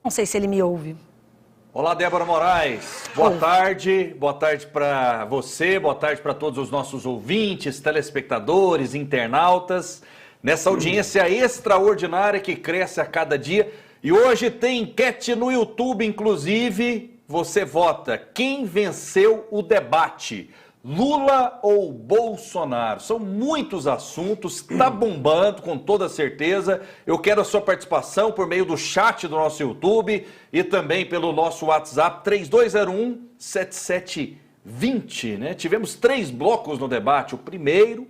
Não sei se ele me ouve. Olá, Débora Moraes. Boa tarde para você, boa tarde para todos os nossos ouvintes, telespectadores, internautas, nessa audiência extraordinária que cresce a cada dia. E hoje tem enquete no YouTube, inclusive, você vota. Quem venceu o debate? Lula ou Bolsonaro? São muitos assuntos, está bombando com toda certeza. Eu quero a sua participação por meio do chat do nosso YouTube e também pelo nosso WhatsApp 3201-7720, né? Tivemos 3 blocos no debate. O primeiro,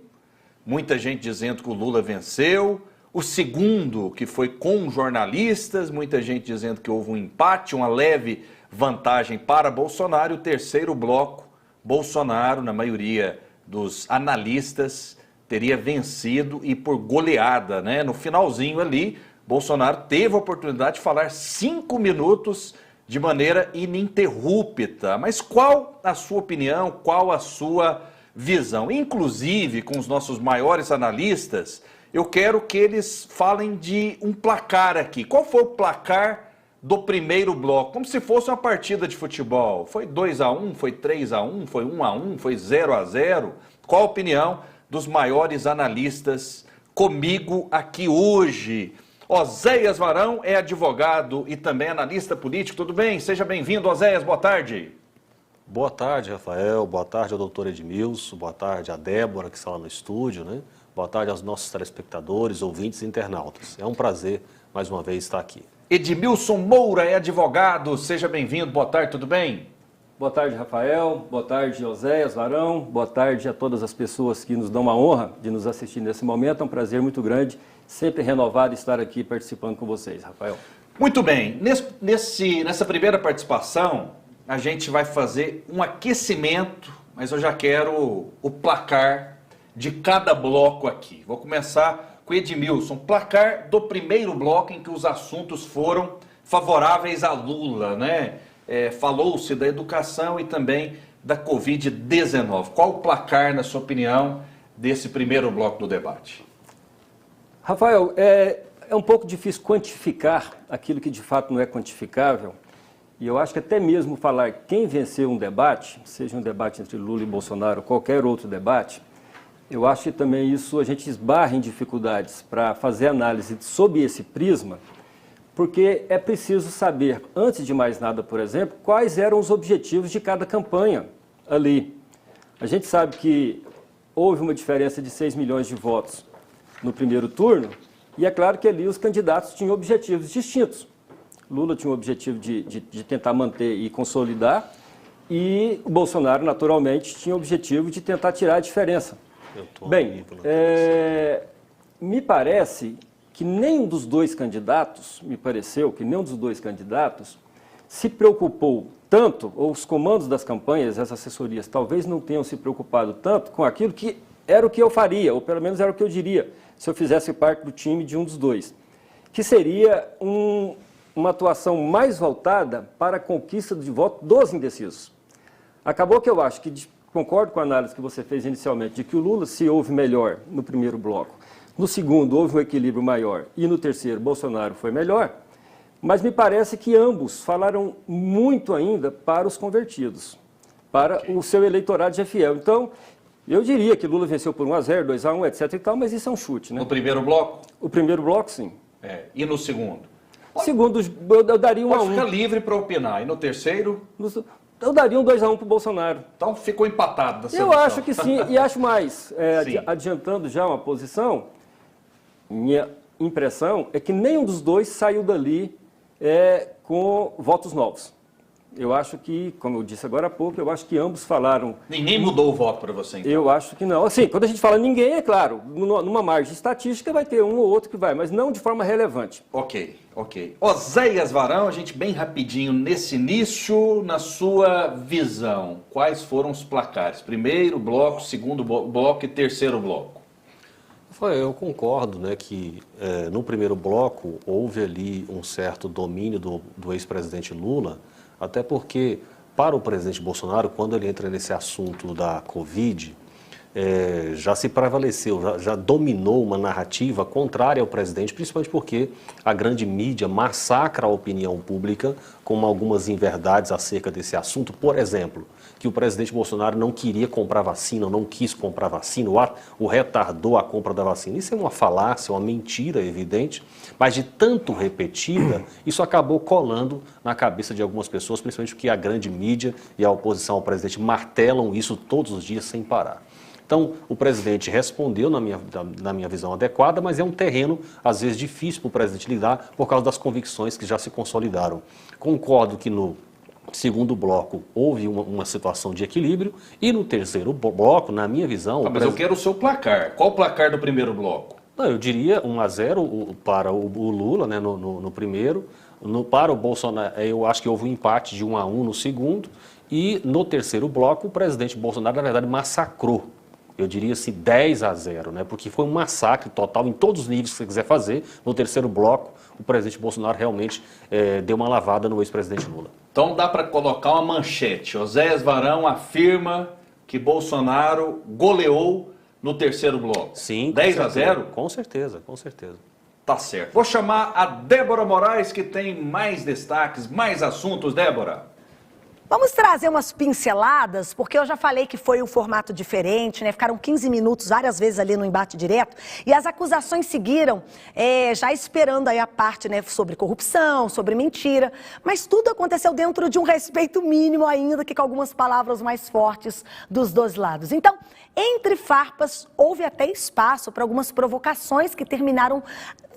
muita gente dizendo que o Lula venceu. O segundo, que foi com jornalistas, muita gente dizendo que houve um empate, uma leve vantagem para Bolsonaro. E o terceiro bloco, Bolsonaro, na maioria dos analistas, teria vencido e por goleada, né? No finalzinho ali, Bolsonaro teve a oportunidade de falar 5 minutos de maneira ininterrupta. Mas qual a sua opinião, qual a sua visão? Inclusive, com os nossos maiores analistas, eu quero que eles falem de um placar aqui. Qual foi o placar do primeiro bloco? Como se fosse uma partida de futebol. Foi 2-1, foi 3-1, foi 1-1, foi 0-0. Qual a opinião dos maiores analistas comigo aqui hoje? Oséias Varão é advogado e também analista político. Tudo bem? Seja bem-vindo, Oséias. Boa tarde. Boa tarde, Rafael. Boa tarde ao doutor Edmilson. Boa tarde à Débora, que está lá no estúdio, né? Boa tarde aos nossos telespectadores, ouvintes e internautas. É um prazer, mais uma vez, estar aqui. Edmilson Moura é advogado. Seja bem-vindo. Boa tarde, tudo bem? Boa tarde, Rafael. Boa tarde, Oséias Varão. Boa tarde a todas as pessoas que nos dão a honra de nos assistir nesse momento. É um prazer muito grande, sempre renovado estar aqui participando com vocês, Rafael. Muito bem. Nessa primeira participação, a gente vai fazer um aquecimento, mas eu já quero o placar de cada bloco aqui. Vou começar com o Edmilson. Placar do primeiro bloco em que os assuntos foram favoráveis a Lula, né? Falou-se da educação e também da Covid-19. Qual o placar, na sua opinião, desse primeiro bloco do debate? Rafael, é um pouco difícil quantificar aquilo que de fato não é quantificável. E eu acho que até mesmo falar quem venceu um debate, seja um debate entre Lula e Bolsonaro ou qualquer outro debate, eu acho que também isso a gente esbarra em dificuldades para fazer análise sob esse prisma, porque é preciso saber, antes de mais nada, por exemplo, quais eram os objetivos de cada campanha ali. A gente sabe que houve uma diferença de 6 milhões de votos no primeiro turno, e é claro que ali os candidatos tinham objetivos distintos. Lula tinha o objetivo de tentar manter e consolidar, e o Bolsonaro, naturalmente, tinha o objetivo de tentar tirar a diferença. Bem, me parece que nenhum dos dois candidatos, se preocupou tanto, ou os comandos das campanhas, as assessorias, talvez não tenham se preocupado tanto com aquilo que era o que eu faria, ou pelo menos era o que eu diria, se eu fizesse parte do time de um dos dois, que seria uma atuação mais voltada para a conquista de voto dos indecisos. Acabou que eu acho que concordo com a análise que você fez inicialmente, de que o Lula se ouve melhor no primeiro bloco. No segundo, houve um equilíbrio maior. E no terceiro, Bolsonaro foi melhor. Mas me parece que ambos falaram muito ainda para os convertidos, para o seu eleitorado já fiel. Então, eu diria que Lula venceu por 1-0, 2-1, etc. e tal, mas isso é um chute, né? No primeiro bloco? O primeiro bloco, sim. E no segundo? Segundo, eu daria 1-1. Pode ficar livre para opinar. E no terceiro? Eu daria 2-1 para o Bolsonaro. Então ficou empatado dessa Eu acho que sim, e acho mais. Sim. Adiantando já uma posição, minha impressão é que nenhum dos dois saiu dali com votos novos. Eu acho que, como eu disse agora há pouco, eu acho que ambos falaram... Ninguém mudou o voto para você, então? Eu acho que não. Assim, quando a gente fala ninguém, é claro, numa margem estatística vai ter um ou outro que vai, mas não de forma relevante. Ok. Oséias Varão, a gente bem rapidinho nesse início, na sua visão, quais foram os placares? Primeiro bloco, segundo bloco e terceiro bloco? Eu concordo, né, que no primeiro bloco houve ali um certo domínio do ex-presidente Lula, até porque, para o presidente Bolsonaro, quando ele entra nesse assunto da Covid, já se prevaleceu, já dominou uma narrativa contrária ao presidente, principalmente porque a grande mídia massacra a opinião pública com algumas inverdades acerca desse assunto. Por exemplo, que o presidente Bolsonaro não queria comprar vacina, não quis comprar vacina, o retardou a compra da vacina. Isso é uma falácia, uma mentira evidente, mas de tanto repetida, isso acabou colando na cabeça de algumas pessoas, principalmente porque a grande mídia e a oposição ao presidente martelam isso todos os dias sem parar. Então, o presidente respondeu na minha visão adequada, mas é um terreno, às vezes, difícil para o presidente lidar por causa das convicções que já se consolidaram. Concordo que no segundo bloco houve uma situação de equilíbrio e no terceiro bloco, na minha visão... Mas eu quero o seu placar. Qual o placar do primeiro bloco? Não, eu diria 1-0 para o Lula, né, no primeiro. Para o Bolsonaro, eu acho que houve um empate de 1-1 no segundo. E no terceiro bloco, o presidente Bolsonaro, na verdade, massacrou. Eu diria assim 10-0, né? Porque foi um massacre total em todos os níveis que você quiser fazer. No terceiro bloco, o presidente Bolsonaro realmente deu uma lavada no ex-presidente Lula. Então dá para colocar uma manchete. Oséias Varão afirma que Bolsonaro goleou no terceiro bloco. Sim, 10-0? Com certeza, com certeza. Tá certo. Vou chamar a Débora Moraes, que tem mais destaques, mais assuntos. Débora. Vamos trazer umas pinceladas, porque eu já falei que foi um formato diferente, né? Ficaram 15 minutos várias vezes ali no embate direto e as acusações seguiram, já esperando aí a parte, né, sobre corrupção, sobre mentira, mas tudo aconteceu dentro de um respeito mínimo ainda, que com algumas palavras mais fortes dos dois lados. Então, entre farpas, houve até espaço para algumas provocações que terminaram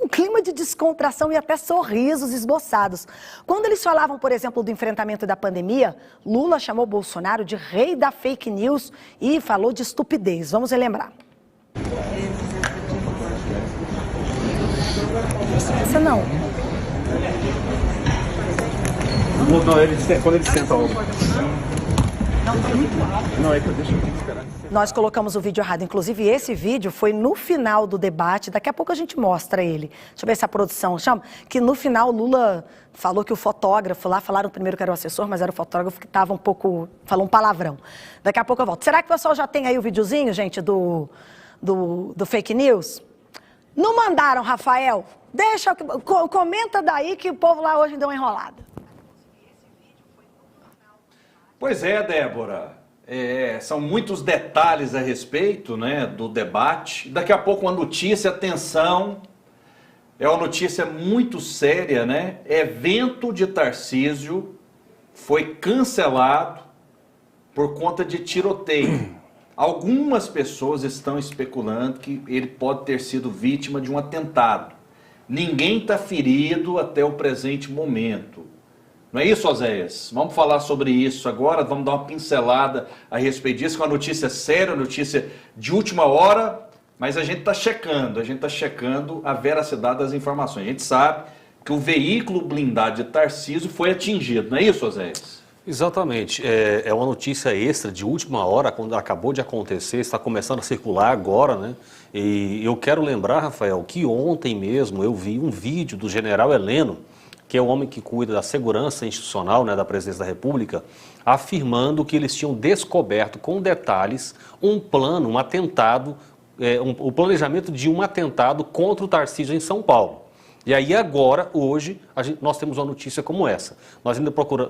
um clima de descontração e até sorrisos esboçados. Quando eles falavam, por exemplo, do enfrentamento da pandemia, Lula chamou Bolsonaro de rei da fake news e falou de estupidez. Vamos relembrar. Essa não. Não, quando ele senta o... Não, é que eu deixo aqui esperar. Nós colocamos o vídeo errado. Inclusive, esse vídeo foi no final do debate. Daqui a pouco a gente mostra ele. Deixa eu ver se a produção chama. Que no final, Lula falou que o fotógrafo lá, falaram primeiro que era o assessor, mas era o fotógrafo que estava um pouco... falou um palavrão. Daqui a pouco eu volto. Será que o pessoal já tem aí o videozinho, gente, do fake news? Não mandaram, Rafael? Deixa, comenta daí que o povo lá hoje deu uma enrolada. Pois é, Débora. São muitos detalhes a respeito, né, do debate. Daqui a pouco uma notícia, atenção, é uma notícia muito séria, né? Evento de Tarcísio foi cancelado por conta de tiroteio. Algumas pessoas estão especulando que ele pode ter sido vítima de um atentado. Ninguém está ferido até o presente momento. Não é isso, Oséias? Vamos falar sobre isso agora, vamos dar uma pincelada a respeito disso, que é uma notícia séria, uma notícia de última hora, mas a gente está checando a veracidade das informações. A gente sabe que o veículo blindado de Tarcísio foi atingido, não é isso, Oséias? Exatamente. É uma notícia extra de última hora, quando acabou de acontecer, está começando a circular agora, né? E eu quero lembrar, Rafael, que ontem mesmo eu vi um vídeo do general Heleno, que é o homem que cuida da segurança institucional, né, da Presidência da República, afirmando que eles tinham descoberto com detalhes um plano, um atentado, o planejamento de um atentado contra o Tarcísio em São Paulo. E aí agora, hoje, nós temos uma notícia como essa.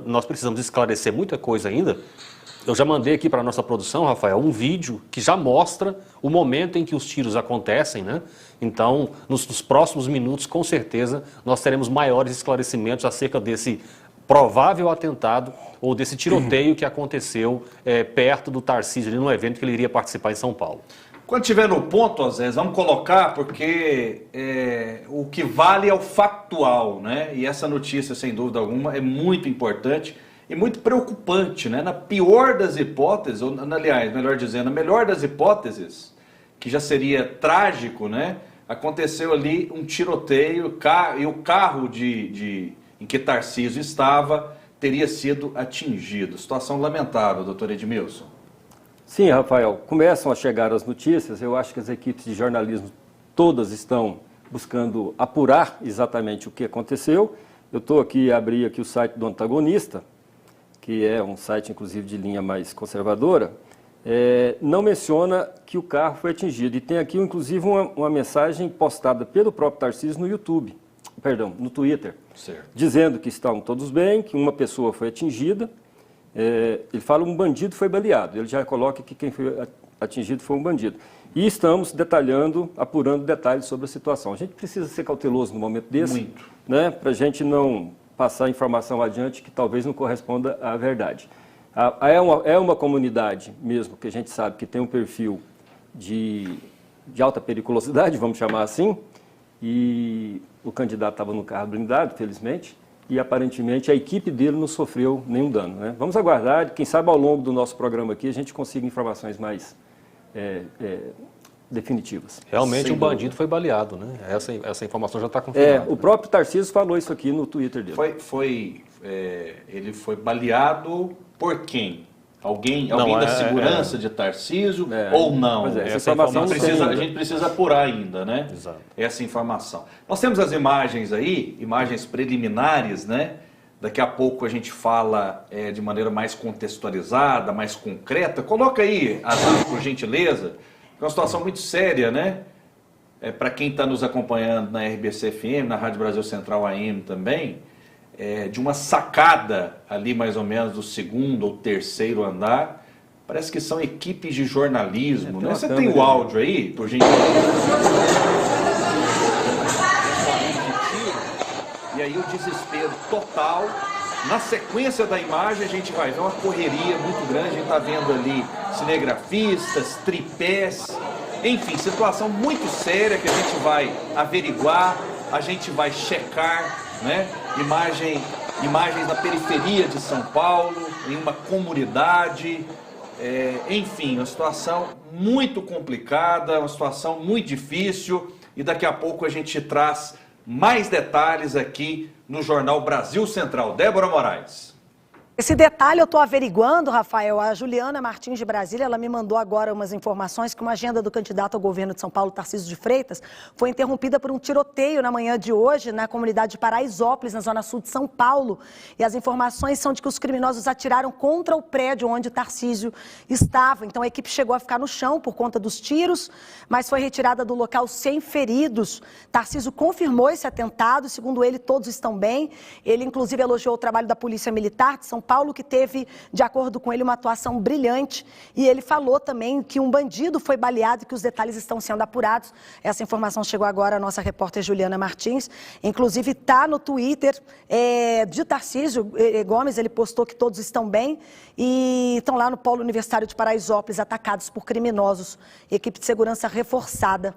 Nós precisamos esclarecer muita coisa ainda. Eu já mandei aqui para a nossa produção, Rafael, um vídeo que já mostra o momento em que os tiros acontecem, né? Então, nos próximos minutos, com certeza, nós teremos maiores esclarecimentos acerca desse provável atentado ou desse tiroteio que aconteceu perto do Tarcísio, ali no evento que ele iria participar em São Paulo. Quando estiver no ponto, Osés, vamos colocar, porque o que vale é o factual, né? E essa notícia, sem dúvida alguma, é muito importante e muito preocupante, né? Na pior das hipóteses, ou aliás, melhor dizendo, na melhor das hipóteses, que já seria trágico, né? Aconteceu ali um tiroteio e o carro em que Tarcísio estava teria sido atingido. Situação lamentável, doutor Edmilson. Sim, Rafael, começam a chegar as notícias. Eu acho que as equipes de jornalismo todas estão buscando apurar exatamente o que aconteceu. Eu estou aqui, abri aqui o site do Antagonista, que é um site, inclusive, de linha mais conservadora, não menciona que o carro foi atingido. E tem aqui, inclusive, uma mensagem postada pelo próprio Tarcísio no Twitter, Certo. dizendo que estão todos bem, que uma pessoa foi atingida. Ele fala um bandido foi baleado. Ele já coloca que quem foi atingido foi um bandido. E estamos detalhando, apurando detalhes sobre a situação. A gente precisa ser cauteloso no momento desse, Muito. né, para a gente não passar informação adiante que talvez não corresponda à verdade. É uma comunidade mesmo que a gente sabe que tem um perfil de alta periculosidade, vamos chamar assim, e o candidato estava no carro blindado, felizmente, e aparentemente a equipe dele não sofreu nenhum dano, né? Vamos aguardar, quem sabe ao longo do nosso programa aqui a gente consiga informações mais definitivas. Realmente Sem o bandido dúvida. foi baleado, né? Essa informação já está confirmada. O próprio Tarcísio falou isso aqui no Twitter dele. Ele foi baleado por quem? Alguém Não, da segurança de Tarcísio ou não? Pois é, essa informação não tem a ainda. gente precisa apurar ainda, né? Exato. Essa informação. Nós temos as imagens aí, imagens preliminares, né? Daqui a pouco a gente fala de maneira mais contextualizada, mais concreta. Coloca aí, Azar, por gentileza. É uma situação muito séria, né? Para quem está nos acompanhando na RBC FM, na Rádio Brasil Central AM também, de uma sacada ali mais ou menos do segundo ou terceiro andar. Parece que são equipes de jornalismo, né? Você tem o áudio aí, por gentileza? E aí o desespero total. Na sequência da imagem a gente vai ver uma correria muito grande. A gente está vendo ali cinegrafistas, tripés, enfim, situação muito séria que a gente vai averiguar, a gente vai checar, né? Imagens da periferia de São Paulo, em uma comunidade, enfim, uma situação muito complicada, uma situação muito difícil, e daqui a pouco a gente traz mais detalhes aqui no Jornal Brasil Central. Débora Moraes. Esse detalhe eu estou averiguando, Rafael. A Juliana Martins de Brasília, ela me mandou agora umas informações que uma agenda do candidato ao governo de São Paulo, Tarcísio de Freitas, foi interrompida por um tiroteio na manhã de hoje na comunidade de Paraisópolis, na zona sul de São Paulo. E as informações são de que os criminosos atiraram contra o prédio onde Tarcísio estava. Então a equipe chegou a ficar no chão por conta dos tiros, mas foi retirada do local sem feridos. Tarcísio confirmou esse atentado, segundo ele, todos estão bem. Ele, inclusive, elogiou o trabalho da Polícia Militar de São Paulo, que teve, de acordo com ele, uma atuação brilhante. E ele falou também que um bandido foi baleado e que os detalhes estão sendo apurados. Essa informação chegou agora à nossa repórter Juliana Martins. Inclusive, está no Twitter de Tarcísio Gomes. Ele postou que todos estão bem e estão lá no Polo Universitário de Paraisópolis, atacados por criminosos. Equipe de segurança reforçada.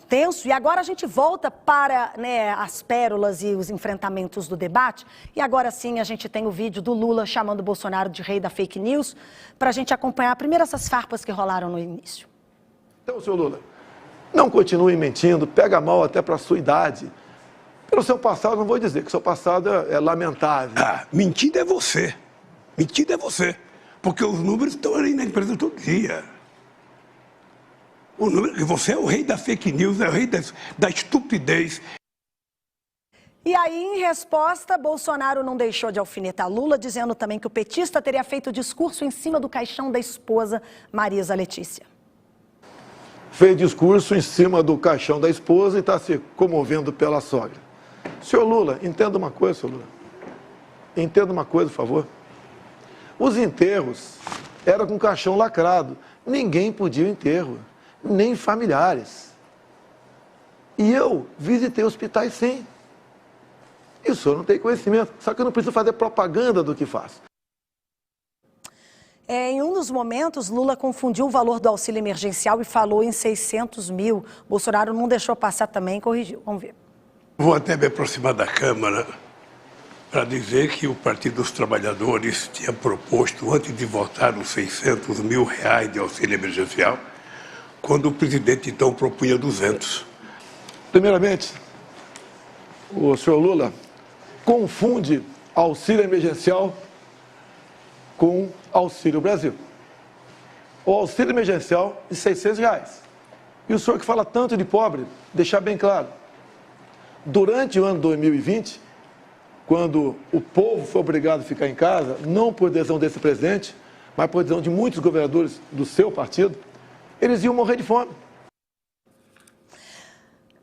Tenso. E agora a gente volta para, as pérolas e os enfrentamentos do debate. E agora sim a gente tem o vídeo do Lula chamando o Bolsonaro de rei da fake news, para a gente acompanhar primeiro essas farpas que rolaram no início. Então, senhor Lula, não continue mentindo, pega mal até para a sua idade. Pelo seu passado, não vou dizer que o seu passado é lamentável. Mentira é você. Mentira é você. Porque os números estão ali na empresa todo dia. Você é o rei da fake news, é o rei da estupidez. E aí, em resposta, Bolsonaro não deixou de alfinetar Lula, dizendo também que o petista teria feito discurso em cima do caixão da esposa, Marisa Letícia. Fez discurso em cima do caixão da esposa e está se comovendo pela sogra. Senhor Lula, entenda uma coisa, senhor Lula. Entenda uma coisa, por favor. Os enterros eram com caixão lacrado. Ninguém podia o enterro. Nem familiares. E eu visitei hospitais sim. E o senhor não tem conhecimento. Só que eu não preciso fazer propaganda do que faz. Em um dos momentos, Lula confundiu o valor do auxílio emergencial e falou em 600 mil. Bolsonaro não deixou passar também e corrigiu. Vamos ver. Vou até me aproximar da Câmara para dizer que o Partido dos Trabalhadores tinha proposto, antes de votar os 600 mil reais de auxílio emergencial, quando o presidente então propunha 200. Primeiramente, o senhor Lula confunde auxílio emergencial com Auxílio Brasil. O auxílio emergencial de 600 reais. E o senhor que fala tanto de pobre, deixar bem claro, durante o ano 2020, quando o povo foi obrigado a ficar em casa, não por decisão desse presidente, mas por decisão de muitos governadores do seu partido, eles iam morrer de fome.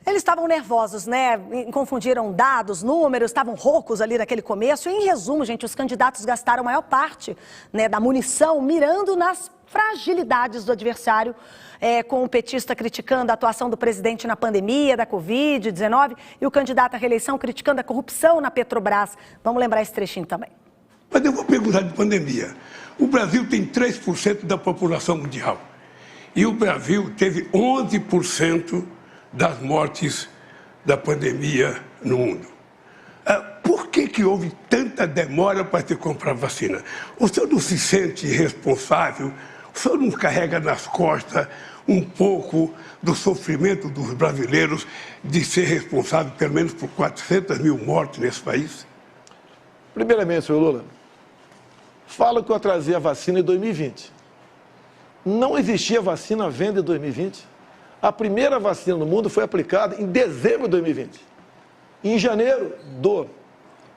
Eles estavam nervosos, né? Confundiram dados, números, estavam roucos ali naquele começo. E, em resumo, gente, os candidatos gastaram a maior parte, né, da munição mirando nas fragilidades do adversário, com o petista criticando a atuação do presidente na pandemia da Covid-19 e o candidato à reeleição criticando a corrupção na Petrobras. Vamos lembrar esse trechinho também. Mas eu vou perguntar de pandemia. O Brasil tem 3% da população mundial. E o Brasil teve 11% das mortes da pandemia no mundo. Por que houve tanta demora para se comprar vacina? O senhor não se sente responsável? O senhor não carrega nas costas um pouco do sofrimento dos brasileiros de ser responsável pelo menos por 400 mil mortes nesse país? Primeiramente, senhor Lula, fala que eu atrasei a vacina em 2020. Não existia vacina à venda em 2020. A primeira vacina no mundo foi aplicada em dezembro de 2020. Em janeiro do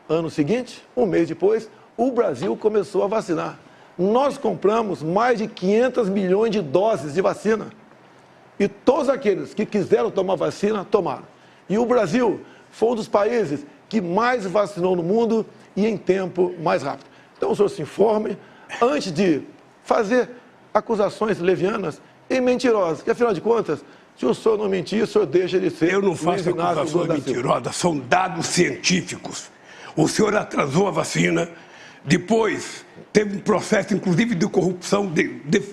ano seguinte, um mês depois, o Brasil começou a vacinar. Nós compramos mais de 500 milhões de doses de vacina. E todos aqueles que quiseram tomar vacina, tomaram. E o Brasil foi um dos países que mais vacinou no mundo e em tempo mais rápido. Então, o senhor se informe antes de fazer acusações levianas e mentirosas, que afinal de contas, se o senhor não mentir, o senhor deixa de ser. Eu não faço acusações mentirosas, são dados científicos. O senhor atrasou a vacina, depois teve um processo, inclusive, de corrupção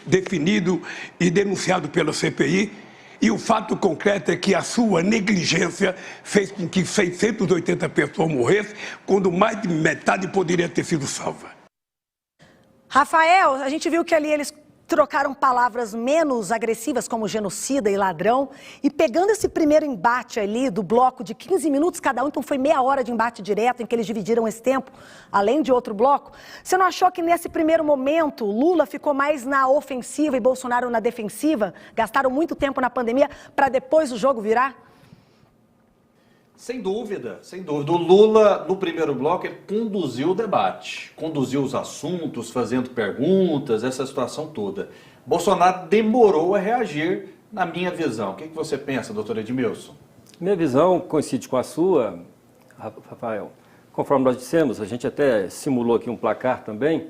definido e denunciado pela CPI, e o fato concreto é que a sua negligência fez com que 680 pessoas morressem, quando mais de metade poderia ter sido salva. Rafael, a gente viu que ali eles trocaram palavras menos agressivas, como genocida e ladrão, e pegando esse primeiro embate ali do bloco de 15 minutos cada um, então foi meia hora de embate direto em que eles dividiram esse tempo, além de outro bloco, você não achou que nesse primeiro momento Lula ficou mais na ofensiva e Bolsonaro na defensiva? Gastaram muito tempo na pandemia para depois o jogo virar? Sem dúvida, sem dúvida. O Lula, no primeiro bloco, ele conduziu o debate, conduziu os assuntos, fazendo perguntas, essa situação toda. Bolsonaro demorou a reagir, na minha visão. O que você pensa, doutor Edmilson? Minha visão coincide com a sua, Rafael. Conforme nós dissemos, a gente até simulou aqui um placar também.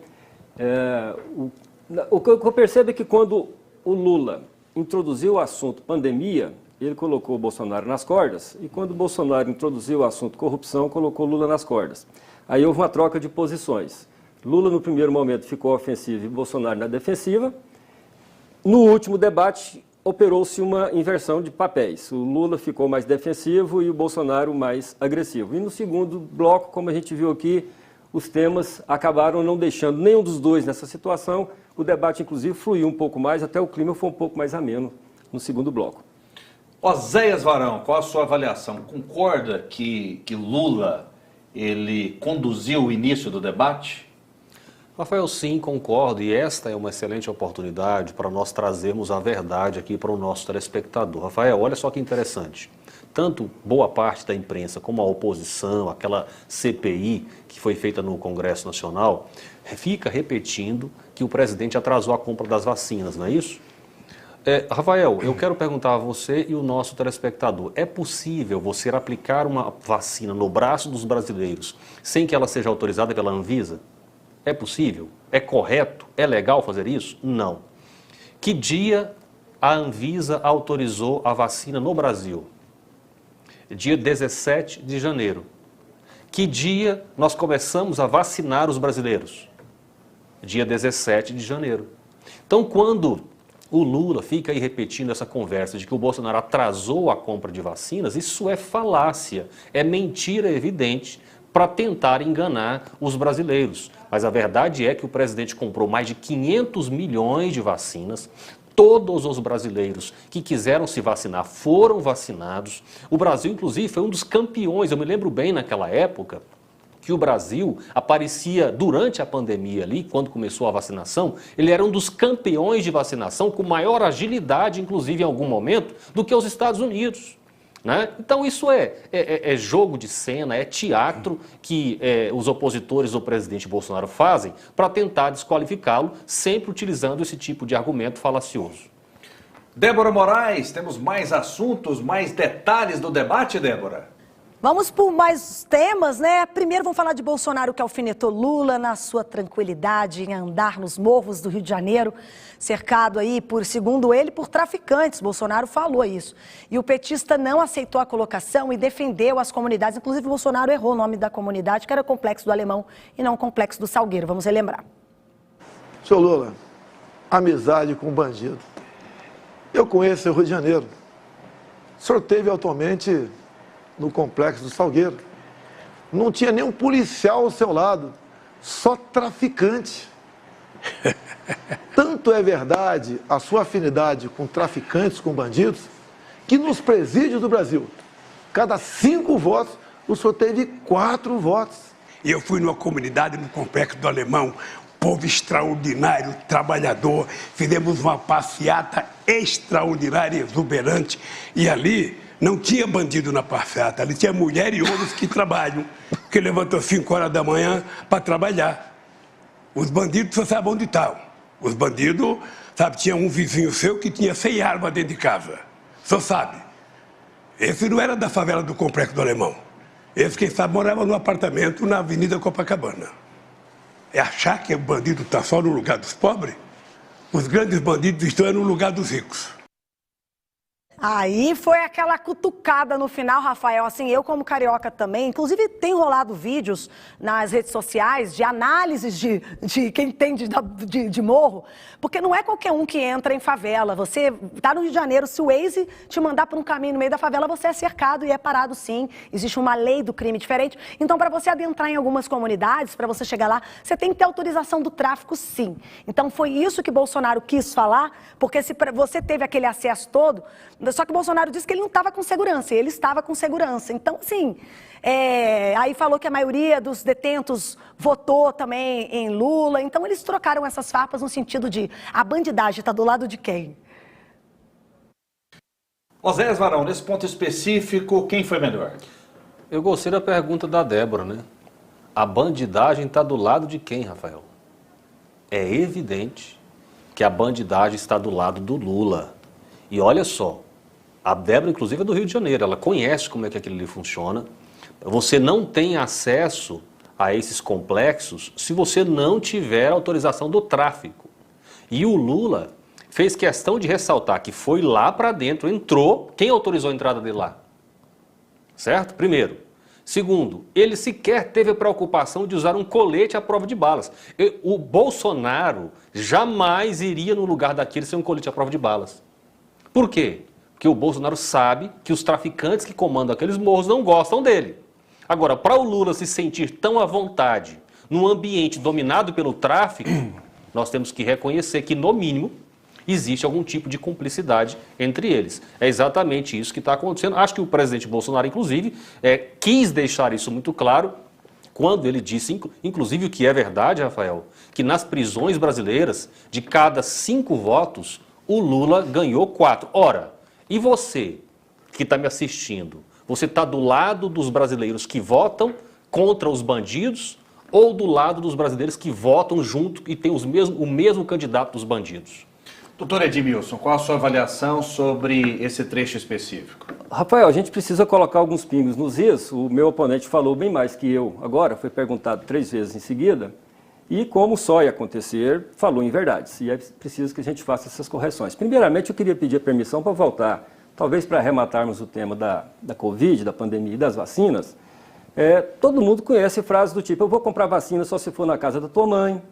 O que eu percebo é que quando o Lula introduziu o assunto pandemia, ele colocou o Bolsonaro nas cordas, e quando o Bolsonaro introduziu o assunto corrupção, colocou o Lula nas cordas. Aí houve uma troca de posições. Lula, no primeiro momento, ficou ofensivo e Bolsonaro na defensiva. No último debate, operou-se uma inversão de papéis. O Lula ficou mais defensivo e o Bolsonaro mais agressivo. E no segundo bloco, como a gente viu aqui, os temas acabaram não deixando nenhum dos dois nessa situação. O debate, inclusive, fluiu um pouco mais, até o clima foi um pouco mais ameno no segundo bloco. Oséias Varão, qual a sua avaliação? Concorda que Lula ele conduziu o início do debate? Rafael, sim, concordo, e esta é uma excelente oportunidade para nós trazermos a verdade aqui para o nosso telespectador. Rafael, olha só que interessante. Tanto boa parte da imprensa como a oposição, aquela CPI que foi feita no Congresso Nacional, fica repetindo que o presidente atrasou a compra das vacinas, não é isso? Rafael, eu quero perguntar a você e o nosso telespectador, é possível você aplicar uma vacina no braço dos brasileiros sem que ela seja autorizada pela Anvisa? É possível? É correto? É legal fazer isso? Não. Que dia a Anvisa autorizou a vacina no Brasil? Dia 17 de janeiro. Que dia nós começamos a vacinar os brasileiros? Dia 17 de janeiro. Então, quando o Lula fica aí repetindo essa conversa de que o Bolsonaro atrasou a compra de vacinas, isso é falácia, é mentira evidente para tentar enganar os brasileiros. Mas a verdade é que o presidente comprou mais de 500 milhões de vacinas, todos os brasileiros que quiseram se vacinar foram vacinados. O Brasil, inclusive, foi um dos campeões, eu me lembro bem naquela época, que o Brasil aparecia durante a pandemia ali, quando começou a vacinação, ele era um dos campeões de vacinação com maior agilidade, inclusive em algum momento, do que os Estados Unidos. Né? Então isso é jogo de cena, é teatro que os opositores do presidente Bolsonaro fazem para tentar desqualificá-lo, sempre utilizando esse tipo de argumento falacioso. Débora Moraes, temos mais assuntos, mais detalhes do debate, Débora? Vamos por mais temas, né? Primeiro vamos falar de Bolsonaro, que alfinetou Lula na sua tranquilidade em andar nos morros do Rio de Janeiro, cercado aí, segundo ele, por traficantes. Bolsonaro falou isso. E o petista não aceitou a colocação e defendeu as comunidades. Inclusive, Bolsonaro errou o nome da comunidade, que era Complexo do Alemão e não Complexo do Salgueiro. Vamos relembrar. Seu Lula, amizade com bandido. Eu conheço o Rio de Janeiro. O senhor teve atualmente no Complexo do Salgueiro. Não tinha nenhum policial ao seu lado, só traficante. Tanto é verdade a sua afinidade com traficantes, com bandidos, que nos presídios do Brasil, cada 5 votos, o senhor teve 4 votos. E eu fui numa comunidade no Complexo do Alemão, povo extraordinário, trabalhador, fizemos uma passeata extraordinária, exuberante, e ali não tinha bandido na passeata, ali tinha mulher e homens que trabalham, que levantam às 5 horas da manhã para trabalhar. Os bandidos só sabem onde estão. Os bandidos, sabe, tinha um vizinho seu que tinha 100 armas dentro de casa, só sabe. Esse não era da favela do Complexo do Alemão. Esse, quem sabe, morava num apartamento na Avenida Copacabana. É achar que o bandido está só no lugar dos pobres? Os grandes bandidos estão no lugar dos ricos. Aí foi aquela cutucada no final, Rafael, assim, eu como carioca também, inclusive tem rolado vídeos nas redes sociais de análises de quem entende de morro, porque não é qualquer um que entra em favela, você tá no Rio de Janeiro, se o Waze te mandar por um caminho no meio da favela, você é cercado e é parado sim, existe uma lei do crime diferente, então para você adentrar em algumas comunidades, para você chegar lá, você tem que ter autorização do tráfico sim, então foi isso que Bolsonaro quis falar, porque se você teve aquele acesso todo, só que o Bolsonaro disse que ele não estava com segurança, e ele estava com segurança. Então, assim, aí falou que a maioria dos detentos votou também em Lula. Então, eles trocaram essas farpas no sentido de a bandidagem está do lado de quem? Oséias Varão, nesse ponto específico, quem foi melhor? Eu gostei da pergunta da Débora, né? A bandidagem está do lado de quem, Rafael? É evidente que a bandidagem está do lado do Lula. E olha só, a Débora, inclusive, é do Rio de Janeiro, ela conhece como é que aquilo ali funciona. Você não tem acesso a esses complexos se você não tiver autorização do tráfico. E o Lula fez questão de ressaltar que foi lá para dentro, entrou, quem autorizou a entrada dele lá? Certo? Primeiro. Segundo, ele sequer teve a preocupação de usar um colete à prova de balas. O Bolsonaro jamais iria no lugar daquele sem um colete à prova de balas. Por quê? Porque o Bolsonaro sabe que os traficantes que comandam aqueles morros não gostam dele. Agora, para o Lula se sentir tão à vontade num ambiente dominado pelo tráfico, nós temos que reconhecer que, no mínimo, existe algum tipo de cumplicidade entre eles. É exatamente isso que está acontecendo. Acho que o presidente Bolsonaro, inclusive, quis deixar isso muito claro quando ele disse, inclusive o que é verdade, Rafael, que nas prisões brasileiras, de cada 5 votos, o Lula ganhou 4. Ora, e você que está me assistindo, você está do lado dos brasileiros que votam contra os bandidos ou do lado dos brasileiros que votam junto e tem o mesmo candidato dos bandidos? Doutor Edmilson, qual a sua avaliação sobre esse trecho específico? Rafael, a gente precisa colocar alguns pingos nos is. O meu oponente falou bem mais que eu agora, foi perguntado 3 vezes em seguida. E como só ia acontecer, falou em verdades. E é preciso que a gente faça essas correções. Primeiramente, eu queria pedir a permissão para voltar, talvez para arrematarmos o tema da Covid, da pandemia e das vacinas. Todo mundo conhece frases do tipo, eu vou comprar vacina só se for na casa da tua mãe.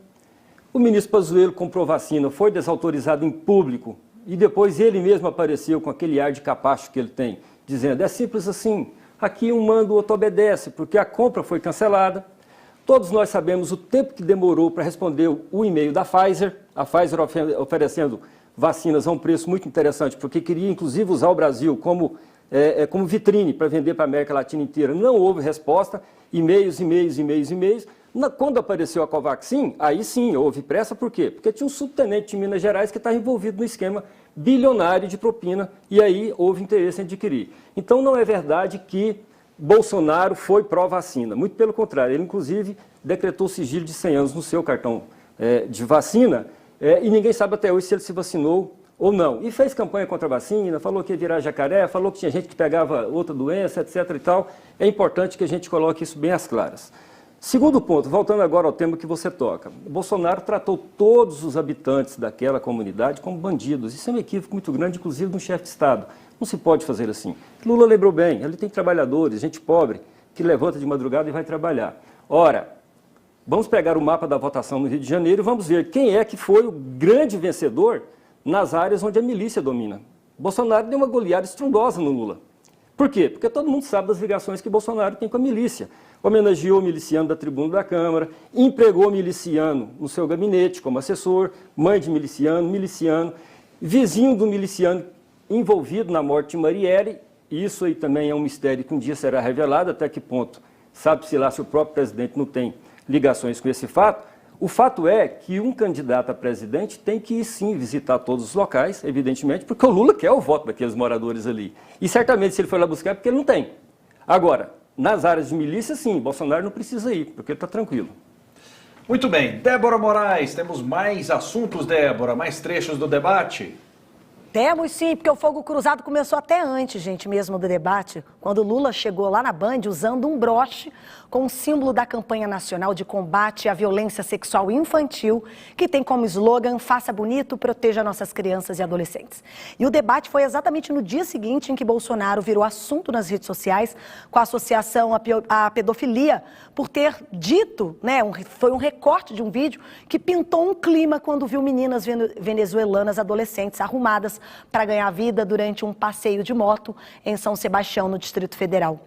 O ministro Pazuello comprou vacina, foi desautorizado em público e depois ele mesmo apareceu com aquele ar de capacho que ele tem, dizendo, é simples assim, aqui um manda, o outro obedece, porque a compra foi cancelada. Todos nós sabemos o tempo que demorou para responder o e-mail da Pfizer, a Pfizer oferecendo vacinas a um preço muito interessante, porque queria inclusive usar o Brasil como vitrine para vender para a América Latina inteira. Não houve resposta, e-mails. Quando apareceu a Covaxin, aí sim houve pressa, por quê? Porque tinha um subtenente de Minas Gerais que estava envolvido no esquema bilionário de propina, e aí houve interesse em adquirir. Então não é verdade que Bolsonaro foi pró-vacina, muito pelo contrário, ele inclusive decretou sigilo de 100 anos no seu cartão de vacina, e ninguém sabe até hoje se ele se vacinou ou não. E fez campanha contra a vacina, falou que ia virar jacaré, falou que tinha gente que pegava outra doença, etc. e tal. É importante que a gente coloque isso bem às claras. Segundo ponto, voltando agora ao tema que você toca, Bolsonaro tratou todos os habitantes daquela comunidade como bandidos. Isso é um equívoco muito grande, inclusive no chefe de Estado. Não se pode fazer assim. Lula lembrou bem, ele tem trabalhadores, gente pobre, que levanta de madrugada e vai trabalhar. Ora, vamos pegar o mapa da votação no Rio de Janeiro e vamos ver quem é que foi o grande vencedor nas áreas onde a milícia domina. Bolsonaro deu uma goleada estrondosa no Lula. Por quê? Porque todo mundo sabe das ligações que Bolsonaro tem com a milícia. Homenageou o miliciano da tribuna da Câmara, empregou miliciano no seu gabinete como assessor, mãe de miliciano, vizinho do miliciano envolvido na morte de Marielle. Isso aí também é um mistério que um dia será revelado, até que ponto, sabe-se lá se o próprio presidente não tem ligações com esse fato. O fato é que um candidato a presidente tem que ir sim visitar todos os locais, evidentemente, porque o Lula quer o voto daqueles moradores ali. E certamente se ele for lá buscar é porque ele não tem. Agora, nas áreas de milícia, sim, Bolsonaro não precisa ir, porque ele está tranquilo. Muito bem. Débora Moraes, temos mais assuntos, Débora, mais trechos do debate? Temos sim, porque o fogo cruzado começou até antes, gente, mesmo do debate, quando Lula chegou lá na Band usando um broche com o símbolo da campanha nacional de combate à violência sexual infantil, que tem como slogan "Faça bonito, proteja nossas crianças e adolescentes". E o debate foi exatamente no dia seguinte em que Bolsonaro virou assunto nas redes sociais com a associação à pedofilia, por ter dito, foi um recorte de um vídeo que pintou um clima quando viu meninas venezuelanas adolescentes arrumadas para ganhar vida durante um passeio de moto em São Sebastião, no Distrito Federal.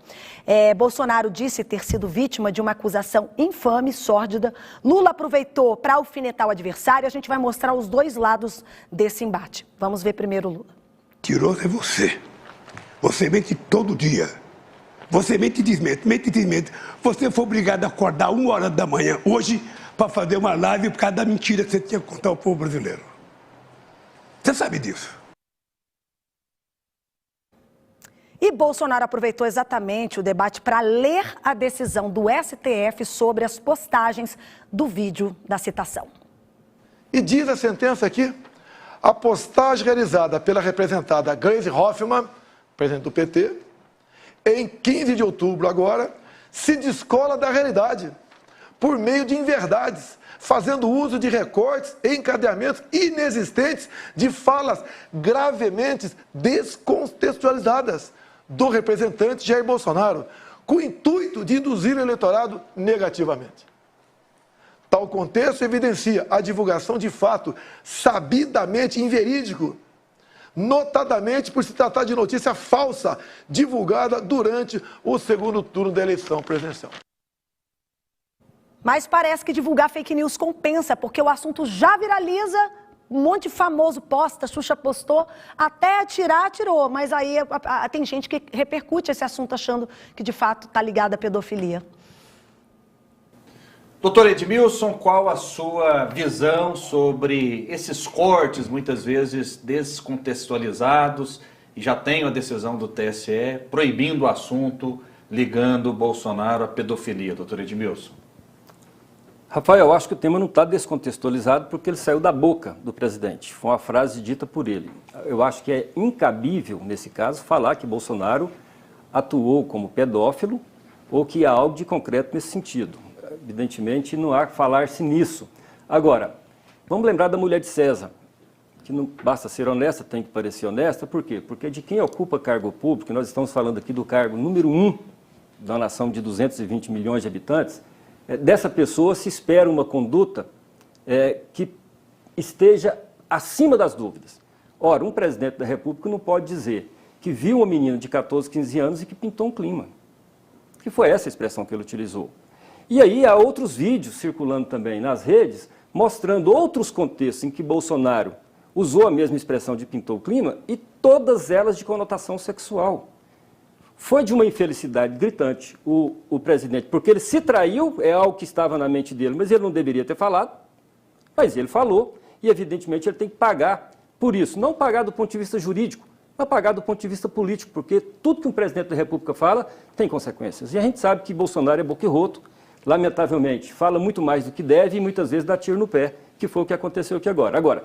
Bolsonaro disse ter sido vítima de uma acusação infame, sórdida. Lula aproveitou para alfinetar o adversário. A gente vai mostrar os dois lados desse embate. Vamos ver primeiro o Lula. Mentiroso é você. Você mente todo dia. Você mente e desmente, mente e desmente. Você foi obrigado a acordar 1h da manhã hoje para fazer uma live por causa da mentira que você tinha que contar ao povo brasileiro. Você sabe disso. E Bolsonaro aproveitou exatamente o debate para ler a decisão do STF sobre as postagens do vídeo da citação. E diz a sentença aqui, a postagem realizada pela representada Gleisi Hoffmann, presidente do PT, em 15 de outubro agora, se descola da realidade, por meio de inverdades, fazendo uso de recortes e encadeamentos inexistentes de falas gravemente descontextualizadas do representante Jair Bolsonaro, com o intuito de induzir o eleitorado negativamente. Tal contexto evidencia a divulgação de fato sabidamente inverídico, notadamente por se tratar de notícia falsa divulgada durante o segundo turno da eleição presidencial. Mas parece que divulgar fake news compensa, porque o assunto já viraliza, um monte de famoso posta, Xuxa postou, até atirou, mas aí tem gente que repercute esse assunto achando que de fato está ligado à pedofilia. Doutor Edmilson, qual a sua visão sobre esses cortes, muitas vezes descontextualizados, e já tem a decisão do TSE proibindo o assunto, ligando o Bolsonaro à pedofilia, doutor Edmilson? Rafael, eu acho que o tema não está descontextualizado porque ele saiu da boca do presidente. Foi uma frase dita por ele. Eu acho que é incabível, nesse caso, falar que Bolsonaro atuou como pedófilo ou que há algo de concreto nesse sentido. Evidentemente, não há que falar-se nisso. Agora, vamos lembrar da mulher de César, que não basta ser honesta, tem que parecer honesta. Por quê? Porque de quem ocupa cargo público, nós estamos falando aqui do cargo número 1 da nação de 220 milhões de habitantes, dessa pessoa se espera uma conduta que esteja acima das dúvidas. Ora, um presidente da República não pode dizer que viu uma menina de 14, 15 anos e que pintou um clima. Que foi essa a expressão que ele utilizou. E aí há outros vídeos circulando também nas redes, mostrando outros contextos em que Bolsonaro usou a mesma expressão de pintou o clima e todas elas de conotação sexual. Foi de uma infelicidade gritante o presidente, porque ele se traiu, é algo que estava na mente dele, mas ele não deveria ter falado, mas ele falou, e evidentemente ele tem que pagar por isso. Não pagar do ponto de vista jurídico, mas pagar do ponto de vista político, porque tudo que um presidente da República fala tem consequências. E a gente sabe que Bolsonaro é boquirroto, lamentavelmente, fala muito mais do que deve e muitas vezes dá tiro no pé, que foi o que aconteceu aqui agora. Agora,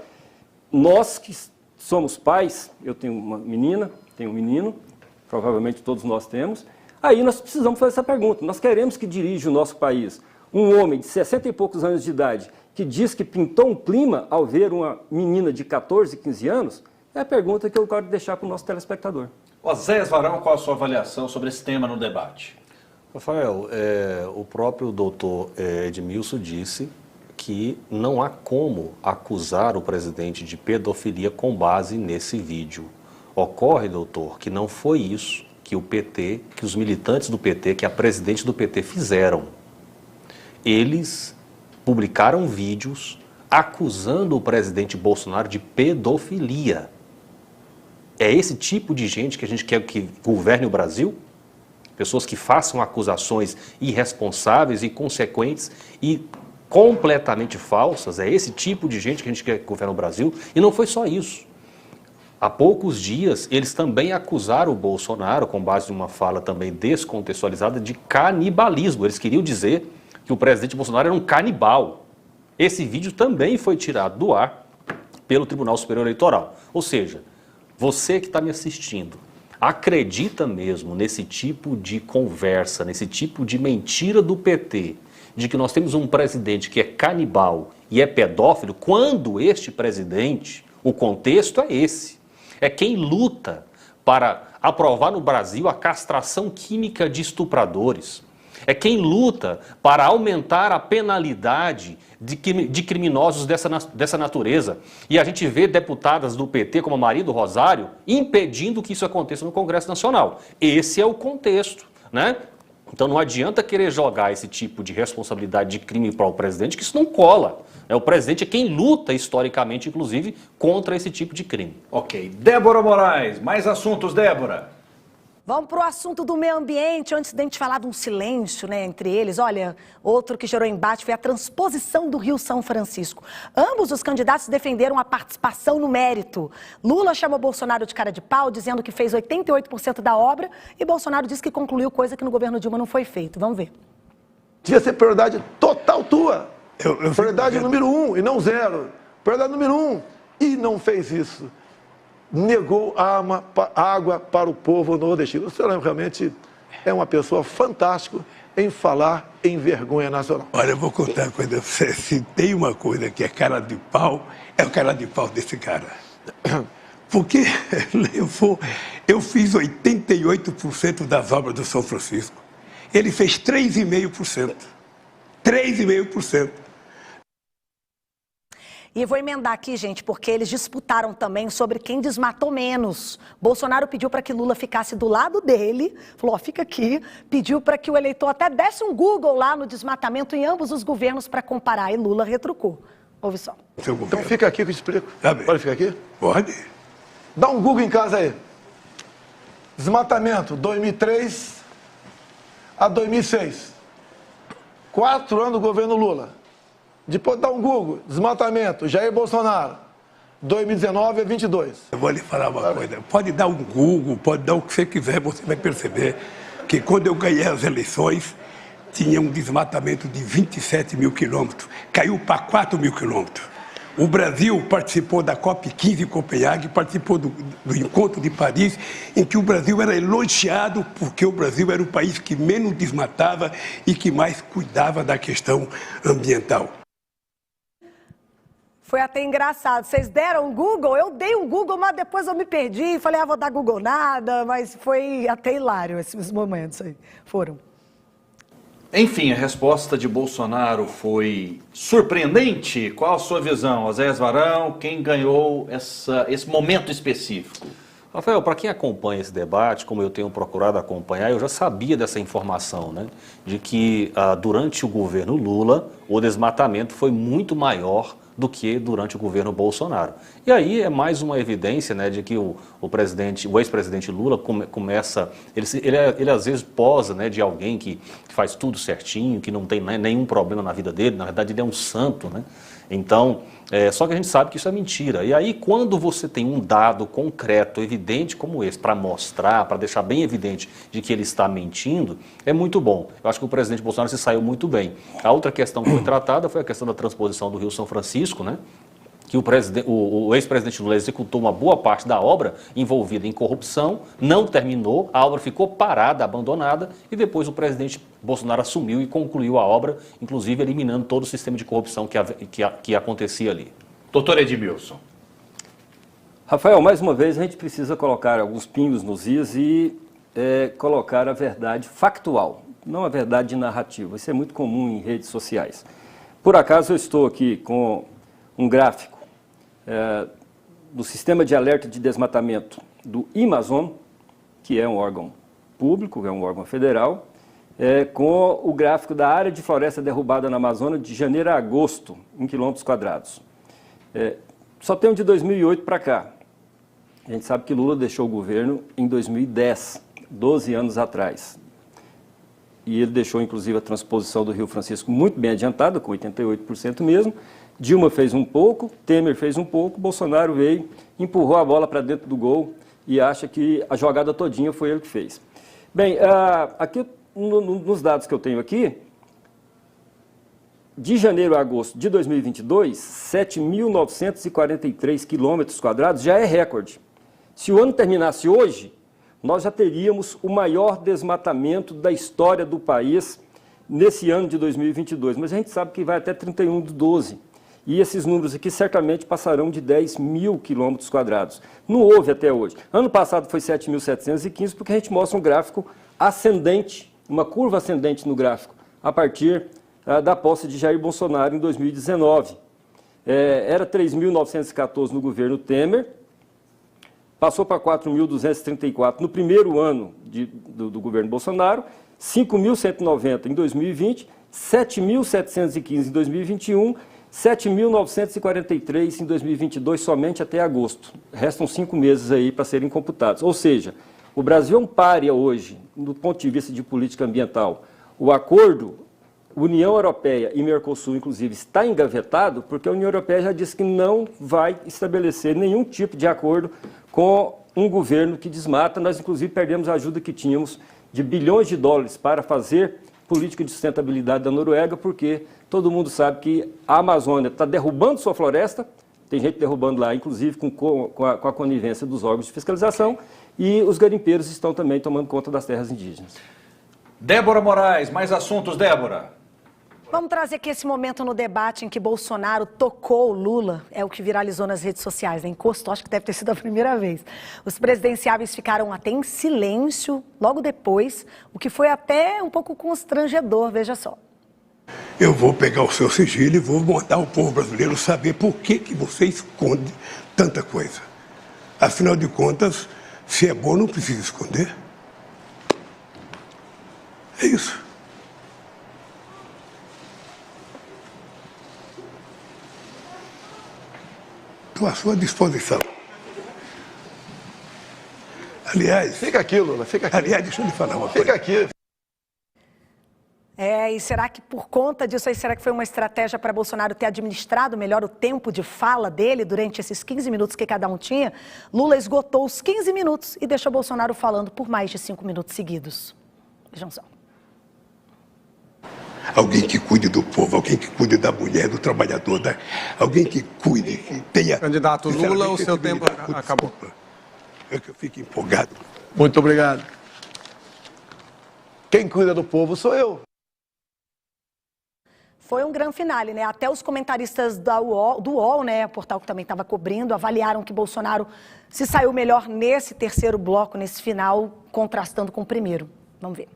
nós que somos pais, eu tenho uma menina, tenho um menino, provavelmente todos nós temos, aí nós precisamos fazer essa pergunta. Nós queremos que dirija o nosso país um homem de 60 e poucos anos de idade que diz que pintou um clima ao ver uma menina de 14, 15 anos? É a pergunta que eu quero deixar para o nosso telespectador. Oséias Varão, qual a sua avaliação sobre esse tema no debate? Rafael, o próprio doutor Edmilson disse que não há como acusar o presidente de pedofilia com base nesse vídeo. Ocorre, doutor, que não foi isso que o PT, que os militantes do PT, que a presidente do PT fizeram. Eles publicaram vídeos acusando o presidente Bolsonaro de pedofilia. É esse tipo de gente que a gente quer que governe o Brasil? Pessoas que façam acusações irresponsáveis, inconsequentes e completamente falsas. É esse tipo de gente que a gente quer que governe o Brasil. E não foi só isso. Há poucos dias, eles também acusaram o Bolsonaro, com base em uma fala também descontextualizada, de canibalismo. Eles queriam dizer que o presidente Bolsonaro era um canibal. Esse vídeo também foi tirado do ar pelo Tribunal Superior Eleitoral. Ou seja, você que está me assistindo, acredita mesmo nesse tipo de conversa, nesse tipo de mentira do PT, de que nós temos um presidente que é canibal e é pedófilo, quando este presidente, o contexto é esse. É quem luta para aprovar no Brasil a castração química de estupradores. É quem luta para aumentar a penalidade de criminosos dessa natureza. E a gente vê deputadas do PT, como a Maria do Rosário, impedindo que isso aconteça no Congresso Nacional. Esse é o contexto, né? Então não adianta querer jogar esse tipo de responsabilidade de crime para o presidente, que isso não cola. O presidente é quem luta, historicamente, inclusive, contra esse tipo de crime. Ok. Débora Moraes, mais assuntos, Débora. Vamos para o assunto do meio ambiente, antes de a gente falar de um silêncio, né, entre eles. Olha, outro que gerou embate foi a transposição do Rio São Francisco. Ambos os candidatos defenderam a participação no mérito. Lula chamou Bolsonaro de cara de pau, dizendo que fez 88% da obra, e Bolsonaro disse que concluiu coisa que no governo Dilma não foi feito. Vamos ver. Devia ser prioridade total tua. Prioridade número 1 e não 0. Prioridade número 1 e não fez isso. Negou água para o povo nordestino. O senhor realmente é uma pessoa fantástica em falar em vergonha nacional. Olha, eu vou contar uma coisa. Se tem uma coisa que é cara de pau, é o cara de pau desse cara. Porque eu fiz 88% das obras do São Francisco. Ele fez 3,5%. 3,5%. E vou emendar aqui, gente, porque eles disputaram também sobre quem desmatou menos. Bolsonaro pediu para que Lula ficasse do lado dele, falou, ó, fica aqui, pediu para que o eleitor até desse um Google lá no desmatamento em ambos os governos para comparar, e Lula retrucou. Ouve só. Então fica aqui que eu explico. Tá bem. Pode ficar aqui? Pode. Dá um Google em casa aí. Desmatamento, 2003 a 2006. 4 anos do governo Lula. Depois dá um Google, desmatamento, Jair Bolsonaro, 2019 a 22. Eu vou lhe falar uma coisa, pode dar um Google, pode dar o que você quiser, você vai perceber que quando eu ganhei as eleições, tinha um desmatamento de 27 mil quilômetros, caiu para 4 mil quilômetros. O Brasil participou da COP15 em Copenhague, participou do Encontro de Paris, em que o Brasil era elogiado porque o Brasil era o país que menos desmatava e que mais cuidava da questão ambiental. Foi até engraçado. Vocês deram um Google? Eu dei um Google, mas depois eu me perdi. Falei, vou dar Google nada. Mas foi até hilário esses momentos aí. Foram. Enfim, a resposta de Bolsonaro foi surpreendente. Qual a sua visão, Oséias Varão? Quem ganhou esse momento específico? Rafael, para quem acompanha esse debate, como eu tenho procurado acompanhar, eu já sabia dessa informação, né? De que durante o governo Lula, o desmatamento foi muito maior do que durante o governo Bolsonaro. E aí é mais uma evidência, né, de que o ex-presidente Lula começa, ele às vezes posa, né, de alguém que faz tudo certinho, que não tem, né, nenhum problema na vida dele, na verdade ele é um santo, né? Então, só que a gente sabe que isso é mentira. E aí, quando você tem um dado concreto, evidente como esse, para mostrar, para deixar bem evidente de que ele está mentindo, é muito bom. Eu acho que o presidente Bolsonaro se saiu muito bem. A outra questão que foi tratada foi a questão da transposição do Rio-São Francisco, né? Que o ex-presidente Lula executou uma boa parte da obra envolvida em corrupção, não terminou, a obra ficou parada, abandonada, e depois o presidente Bolsonaro assumiu e concluiu a obra, inclusive eliminando todo o sistema de corrupção que acontecia ali. Doutor Edmilson. Rafael, mais uma vez a gente precisa colocar alguns pingos nos is e colocar a verdade factual, não a verdade narrativa. Isso é muito comum em redes sociais. Por acaso eu estou aqui com um gráfico do Sistema de Alerta de Desmatamento do Amazon, que é um órgão público, é um órgão federal, com o gráfico da área de floresta derrubada na Amazônia de janeiro a agosto, em quilômetros quadrados. Só tem um de 2008 para cá. A gente sabe que Lula deixou o governo em 2010, 12 anos atrás. E ele deixou, inclusive, a transposição do Rio Francisco muito bem adiantada, com 88% mesmo. Dilma fez um pouco, Temer fez um pouco, Bolsonaro veio, empurrou a bola para dentro do gol e acha que a jogada todinha foi ele que fez. Bem, aqui nos dados que eu tenho aqui, de janeiro a agosto de 2022, 7.943 quilômetros quadrados já é recorde. Se o ano terminasse hoje, nós já teríamos o maior desmatamento da história do país nesse ano de 2022, mas a gente sabe que vai até 31/12. E esses números aqui certamente passarão de 10 mil quilômetros quadrados. Não houve até hoje. Ano passado foi 7.715, porque a gente mostra um gráfico ascendente, uma curva ascendente no gráfico, a partir da posse de Jair Bolsonaro em 2019. Era 3.914 no governo Temer, passou para 4.234 no primeiro ano do governo Bolsonaro, 5.190 em 2020, 7.715 em 2021, 7.943 em 2022, somente até agosto. Restam 5 meses aí para serem computados. Ou seja, o Brasil é um pária hoje, do ponto de vista de política ambiental. O acordo União Europeia e Mercosul, inclusive, está engavetado porque a União Europeia já disse que não vai estabelecer nenhum tipo de acordo com um governo que desmata. Nós, inclusive, perdemos a ajuda que tínhamos de bilhões de dólares para fazer política de sustentabilidade da Noruega, porque todo mundo sabe que a Amazônia está derrubando sua floresta, tem gente derrubando lá, inclusive com a conivência dos órgãos de fiscalização, e os garimpeiros estão também tomando conta das terras indígenas. Débora Moraes, mais assuntos, Débora. Vamos trazer aqui esse momento no debate em que Bolsonaro tocou o Lula, é o que viralizou nas redes sociais, né? Encostou, acho que deve ter sido a primeira vez. Os presidenciáveis ficaram até em silêncio logo depois, o que foi até um pouco constrangedor, veja só. Eu vou pegar o seu sigilo e vou mandar o povo brasileiro saber por que você esconde tanta coisa. Afinal de contas, se é bom, não precisa esconder. É isso. Estou à sua disposição. Aliás... Fica aqui, Lula, fica aqui. Aliás, deixa eu lhe falar uma coisa. Fica aqui. E será que por conta disso aí, será que foi uma estratégia para Bolsonaro ter administrado melhor o tempo de fala dele durante esses 15 minutos que cada um tinha? Lula esgotou os 15 minutos e deixou Bolsonaro falando por mais de 5 minutos seguidos. Vejam só. Alguém que cuide do povo, alguém que cuide da mulher, do trabalhador, alguém que cuide, que tenha... Candidato Lula, o seu tempo acabou. É que eu fico empolgado. Muito obrigado. Quem cuida do povo sou eu. Foi um grande finale, né? Até os comentaristas do UOL, né, o portal que também estava cobrindo, avaliaram que Bolsonaro se saiu melhor nesse terceiro bloco, nesse final, contrastando com o primeiro. Vamos ver.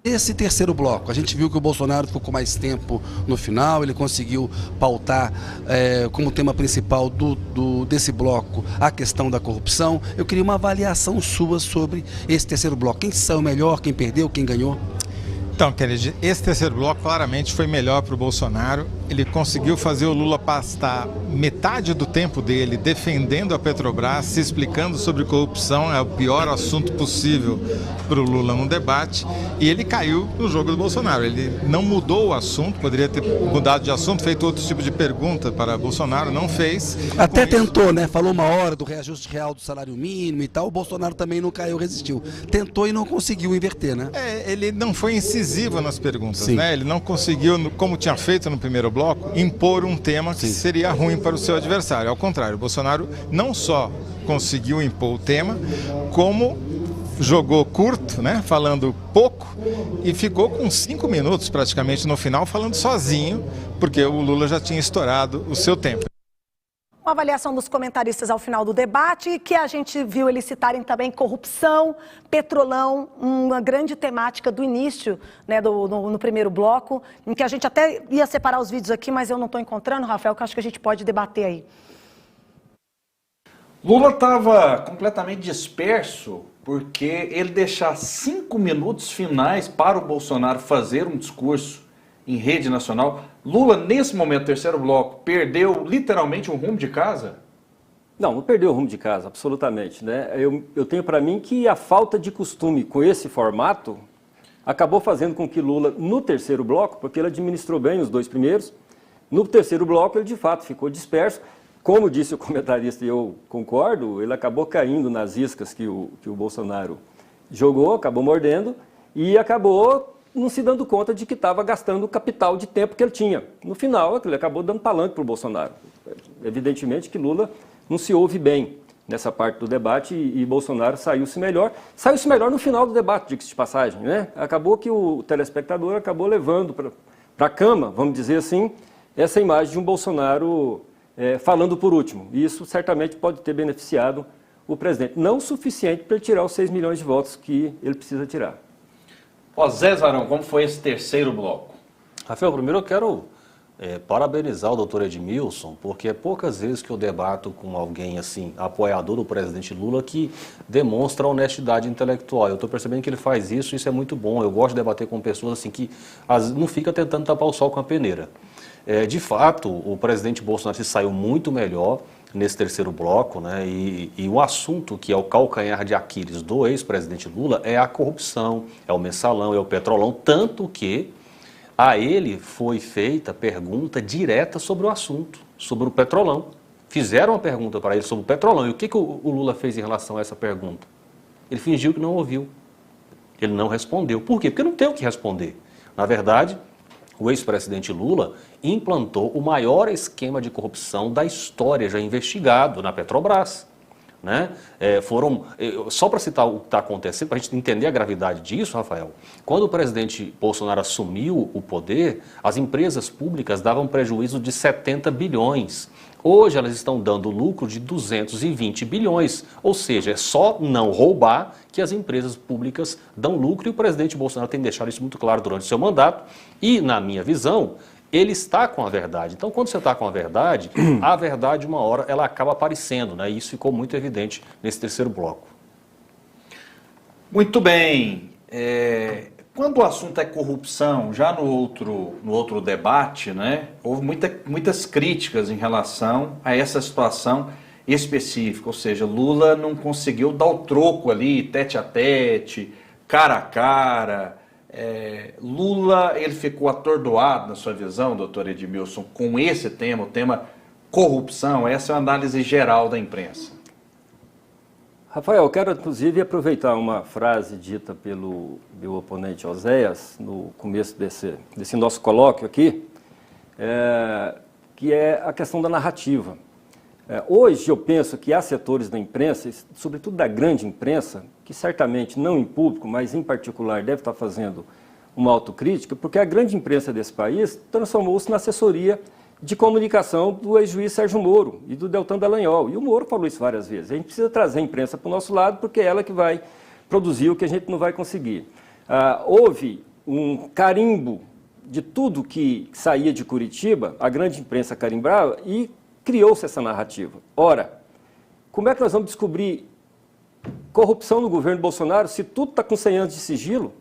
Esse terceiro bloco, a gente viu que o Bolsonaro ficou com mais tempo no final, ele conseguiu pautar como tema principal desse bloco a questão da corrupção. Eu queria uma avaliação sua sobre esse terceiro bloco. Quem saiu melhor, quem perdeu, quem ganhou? Então, Kennedy, esse terceiro bloco claramente foi melhor para o Bolsonaro. Ele conseguiu fazer o Lula passar metade do tempo dele defendendo a Petrobras, se explicando sobre corrupção, é o pior assunto possível para o Lula no debate, e ele caiu no jogo do Bolsonaro. Ele não mudou o assunto, poderia ter mudado de assunto, feito outro tipo de pergunta para Bolsonaro, não fez. Até tentou, né? Falou uma hora do reajuste real do salário mínimo e tal, o Bolsonaro também não caiu, resistiu. Tentou e não conseguiu inverter, né? Ele não foi incisivo nas perguntas, Sim. né? Ele não conseguiu, como tinha feito no primeiro bloco, impor um tema que seria ruim para o seu adversário. Ao contrário, o Bolsonaro não só conseguiu impor o tema, como jogou curto, né? Falando pouco, e ficou com 5 minutos praticamente no final falando sozinho, porque o Lula já tinha estourado o seu tempo. Uma avaliação dos comentaristas ao final do debate, que a gente viu eles citarem também corrupção, petrolão, uma grande temática do início, né, no primeiro bloco, em que a gente até ia separar os vídeos aqui, mas eu não estou encontrando, Rafael, que eu acho que a gente pode debater aí. Lula estava completamente disperso porque ele deixar 5 minutos finais para o Bolsonaro fazer um discurso em rede nacional. Lula, nesse momento, terceiro bloco, perdeu literalmente o rumo de casa? Não perdeu o rumo de casa, absolutamente, né? Eu tenho para mim que a falta de costume com esse formato acabou fazendo com que Lula, no terceiro bloco, porque ele administrou bem os 2 primeiros, no terceiro bloco ele de fato ficou disperso. Como disse o comentarista, e eu concordo, ele acabou caindo nas iscas que o Bolsonaro jogou, acabou mordendo e acabou não se dando conta de que estava gastando o capital de tempo que ele tinha. No final, ele acabou dando palanque para o Bolsonaro. Evidentemente que Lula não se ouve bem nessa parte do debate e Bolsonaro saiu-se melhor. Saiu-se melhor no final do debate, diga-se de passagem, né? Acabou que o telespectador acabou levando para a cama, vamos dizer assim, essa imagem de um Bolsonaro falando por último. E isso certamente pode ter beneficiado o presidente. Não o suficiente para ele tirar os 6 milhões de votos que ele precisa tirar. Ó, Zé Zarão, como foi esse terceiro bloco? Rafael, primeiro eu quero parabenizar o doutor Edmilson, porque é poucas vezes que eu debato com alguém assim, apoiador do presidente Lula, que demonstra honestidade intelectual. Eu estou percebendo que ele faz isso, isso é muito bom. Eu gosto de debater com pessoas assim que não fica tentando tapar o sol com a peneira. De fato, o presidente Bolsonaro se saiu muito melhor nesse terceiro bloco, né? E o assunto que é o calcanhar de Aquiles do ex-presidente Lula é a corrupção, é o mensalão, é o petrolão, tanto que a ele foi feita pergunta direta sobre o assunto, sobre o petrolão. Fizeram uma pergunta para ele sobre o petrolão. E o que o Lula fez em relação a essa pergunta? Ele fingiu que não ouviu. Ele não respondeu. Por quê? Porque não tem o que responder. Na verdade, o ex-presidente Lula implantou o maior esquema de corrupção da história já investigado na Petrobras. Né? Só para citar o que está acontecendo, para a gente entender a gravidade disso, Rafael, quando o presidente Bolsonaro assumiu o poder, as empresas públicas davam prejuízo de 70 bilhões. Hoje elas estão dando lucro de 220 bilhões, ou seja, é só não roubar que as empresas públicas dão lucro, e o presidente Bolsonaro tem deixado isso muito claro durante o seu mandato, e na minha visão, ele está com a verdade. Então, quando você está com a verdade uma hora ela acaba aparecendo, né? E isso ficou muito evidente nesse terceiro bloco. Muito bem. Quando o assunto é corrupção, já no outro debate, né, houve muitas críticas em relação a essa situação específica, ou seja, Lula não conseguiu dar o troco ali, tete a tete, cara a cara. Lula, ele ficou atordoado, na sua visão, doutor Edmilson, com esse tema, o tema corrupção. Essa é uma análise geral da imprensa. Rafael, eu quero inclusive aproveitar uma frase dita pelo meu oponente Oséias no começo desse nosso colóquio aqui, que é a questão da narrativa. Hoje eu penso que há setores da imprensa, sobretudo da grande imprensa, que certamente não em público, mas em particular deve estar fazendo uma autocrítica, porque a grande imprensa desse país transformou-se na assessoria de comunicação do ex-juiz Sérgio Moro e do Deltan Dallagnol. E o Moro falou isso várias vezes. A gente precisa trazer a imprensa para o nosso lado, porque é ela que vai produzir o que a gente não vai conseguir. Houve um carimbo de tudo que saía de Curitiba, a grande imprensa carimbava, e criou-se essa narrativa. Ora, como é que nós vamos descobrir corrupção no governo Bolsonaro se tudo está com 100 anos de sigilo?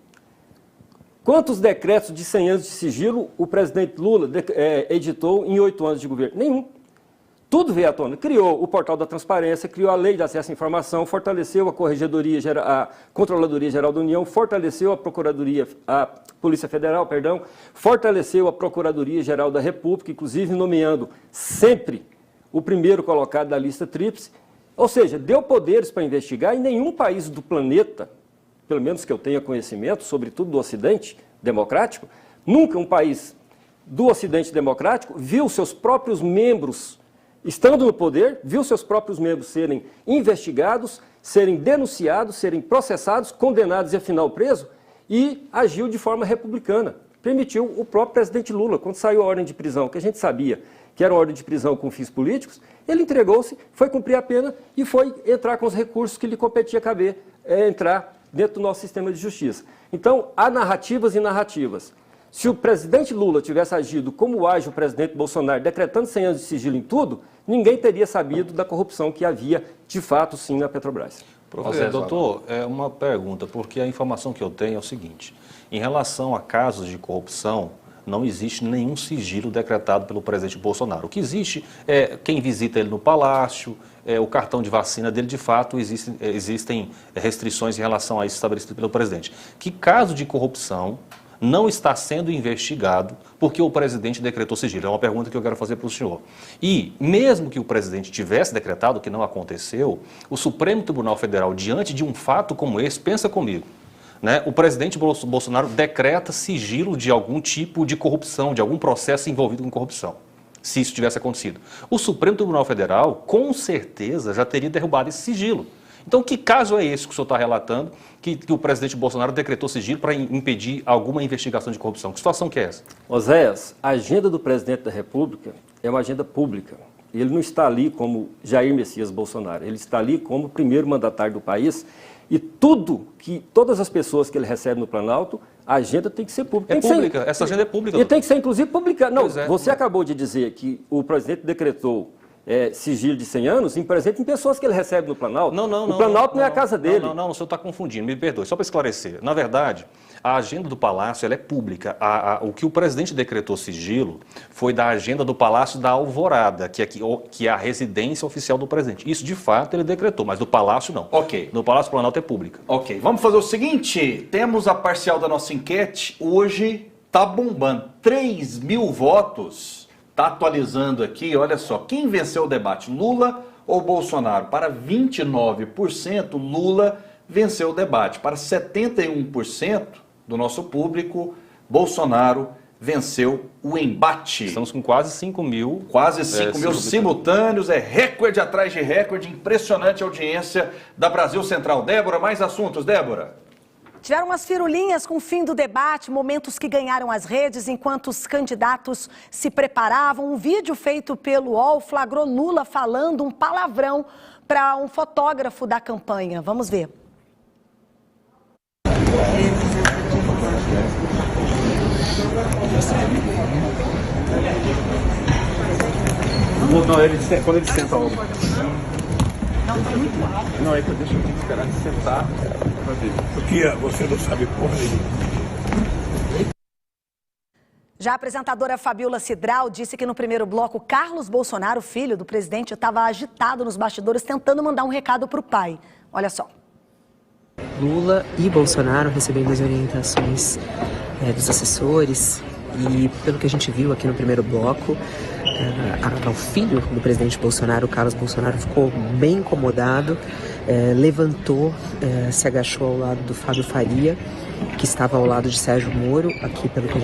Quantos decretos de 100 anos de sigilo o presidente Lula editou em 8 anos de governo? Nenhum. Tudo veio à tona. Criou o portal da transparência, criou a lei de acesso à informação, fortaleceu a Controladoria Geral da União, fortaleceu a Polícia Federal, fortaleceu a Procuradoria Geral da República, inclusive nomeando sempre o primeiro colocado da lista tríplice. Ou seja, deu poderes para investigar e nenhum país do planeta, pelo menos que eu tenha conhecimento, sobretudo do Ocidente democrático, nunca um país do Ocidente democrático viu seus próprios membros, estando no poder, viu seus próprios membros serem investigados, serem denunciados, serem processados, condenados e afinal presos, e agiu de forma republicana. Permitiu o próprio presidente Lula, quando saiu a ordem de prisão, que a gente sabia que era uma ordem de prisão com fins políticos, ele entregou-se, foi cumprir a pena e foi entrar com os recursos que lhe competia caber, entrar dentro do nosso sistema de justiça. Então, há narrativas e narrativas. Se o presidente Lula tivesse agido como age o presidente Bolsonaro, decretando 100 anos de sigilo em tudo, ninguém teria sabido da corrupção que havia, de fato, sim, na Petrobras. Professor, doutor, é uma pergunta, porque a informação que eu tenho é o seguinte: em relação a casos de corrupção, não existe nenhum sigilo decretado pelo presidente Bolsonaro. O que existe é quem visita ele no palácio, o cartão de vacina dele, de fato, existem restrições em relação a isso estabelecido pelo presidente. Que caso de corrupção não está sendo investigado porque o presidente decretou sigilo? É uma pergunta que eu quero fazer para o senhor. E, mesmo que o presidente tivesse decretado, que não aconteceu, o Supremo Tribunal Federal, diante de um fato como esse, pensa comigo, né? O presidente Bolsonaro decreta sigilo de algum tipo de corrupção, de algum processo envolvido com corrupção, se isso tivesse acontecido. O Supremo Tribunal Federal, com certeza, já teria derrubado esse sigilo. Então, que caso é esse que o senhor está relatando, que o presidente Bolsonaro decretou sigilo para impedir alguma investigação de corrupção? Que situação que é essa? Oséias, a agenda do presidente da República é uma agenda pública. Ele não está ali como Jair Messias Bolsonaro, ele está ali como primeiro mandatário do país. E todas as pessoas que ele recebe no Planalto, a agenda tem que ser pública. É pública, essa agenda é pública. E tem que ser, inclusive, publicada. Não, você acabou de dizer que o presidente decretou sigilo de 100 anos em pessoas que ele recebe no Planalto. O Planalto não é a casa dele. Não, o senhor está confundindo, me perdoe. Só para esclarecer. Na verdade, a agenda do Palácio ela é pública. O que o presidente decretou sigilo foi da agenda do Palácio da Alvorada, que é a residência oficial do presidente. Isso, de fato, ele decretou, mas do Palácio não. Ok. No Palácio do Planalto é pública. Ok, vamos fazer o seguinte, temos a parcial da nossa enquete, hoje tá bombando, 3.000 votos. Está atualizando aqui, olha só, quem venceu o debate, Lula ou Bolsonaro? Para 29%, Lula venceu o debate. Para 71% do nosso público, Bolsonaro venceu o embate. Estamos com quase 5 mil. Quase 5 mil simultâneos, é recorde atrás de recorde, impressionante audiência da Brasil Central. Débora, mais assuntos, Débora? Tiveram umas firulinhas com o fim do debate, momentos que ganharam as redes enquanto os candidatos se preparavam. Um vídeo feito pelo UOL flagrou Lula falando um palavrão para um fotógrafo da campanha. Vamos ver. Não, quando ele senta ó. Não, é que eu deixo aqui esperar ele sentar pra ver. Porque você não sabe porra nenhuma. Já a apresentadora Fabiola Cidral disse que no primeiro bloco, Carlos Bolsonaro, filho do presidente, estava agitado nos bastidores tentando mandar um recado para o pai. Olha só. Lula e Bolsonaro recebendo as orientações dos assessores e pelo que a gente viu aqui no primeiro bloco, o filho do presidente Bolsonaro, Carlos Bolsonaro, ficou bem incomodado, levantou, se agachou ao lado do Fábio Faria, que estava ao lado de Sérgio Moro, aqui pelo que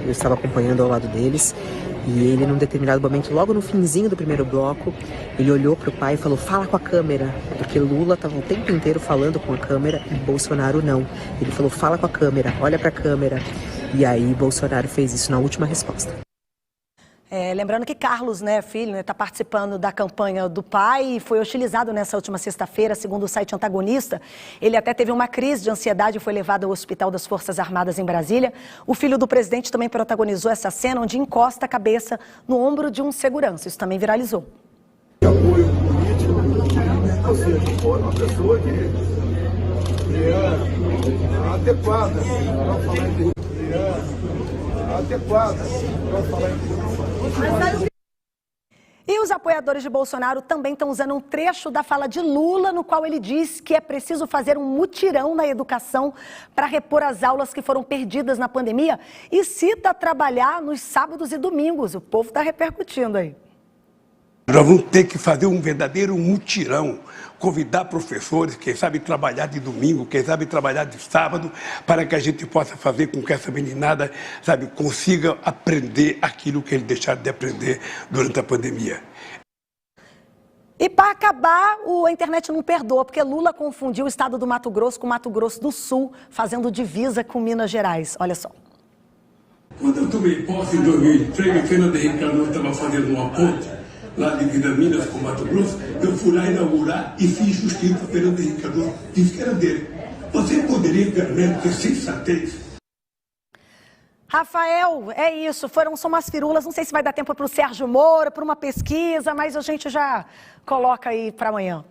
eu estava acompanhando ao lado deles, e ele num determinado momento, logo no finzinho do primeiro bloco, ele olhou para o pai e falou, fala com a câmera, porque Lula estava o tempo inteiro falando com a câmera e Bolsonaro não. Ele falou, fala com a câmera, olha para a câmera, e aí Bolsonaro fez isso na última resposta. Lembrando que Carlos, filho, está participando da campanha do pai e foi hostilizado nessa última sexta-feira, segundo o site Antagonista. Ele até teve uma crise de ansiedade e foi levado ao Hospital das Forças Armadas em Brasília. O filho do presidente também protagonizou essa cena onde encosta a cabeça no ombro de um segurança. Isso também viralizou. Apoio político, ou seja, foi uma pessoa que é adequada para falar de adequadas para falar em E os apoiadores de Bolsonaro também estão usando um trecho da fala de Lula, no qual ele diz que é preciso fazer um mutirão na educação para repor as aulas que foram perdidas na pandemia e cita trabalhar nos sábados e domingos. O povo está repercutindo aí. Nós vamos ter que fazer um verdadeiro mutirão, convidar professores, quem sabe trabalhar de domingo, quem sabe trabalhar de sábado, para que a gente possa fazer com que essa meninada, sabe, consiga aprender aquilo que eles deixaram de aprender durante a pandemia. E para acabar, a internet não perdoa, porque Lula confundiu o estado do Mato Grosso com o Mato Grosso do Sul, fazendo divisa com Minas Gerais. Olha só. Quando eu tomei posse em 2003, o Fernando Henrique Cardoso estava fazendo uma ponte lá de Minas com Mato Grosso, eu fui lá inaugurar e fiz justiça para Fernando Henrique Cardoso, disse que era dele. Você poderia, pelo menos, ter sensatez. Rafael, é isso, são umas firulas, não sei se vai dar tempo para o Sérgio Moro, para uma pesquisa, mas a gente já coloca aí para amanhã.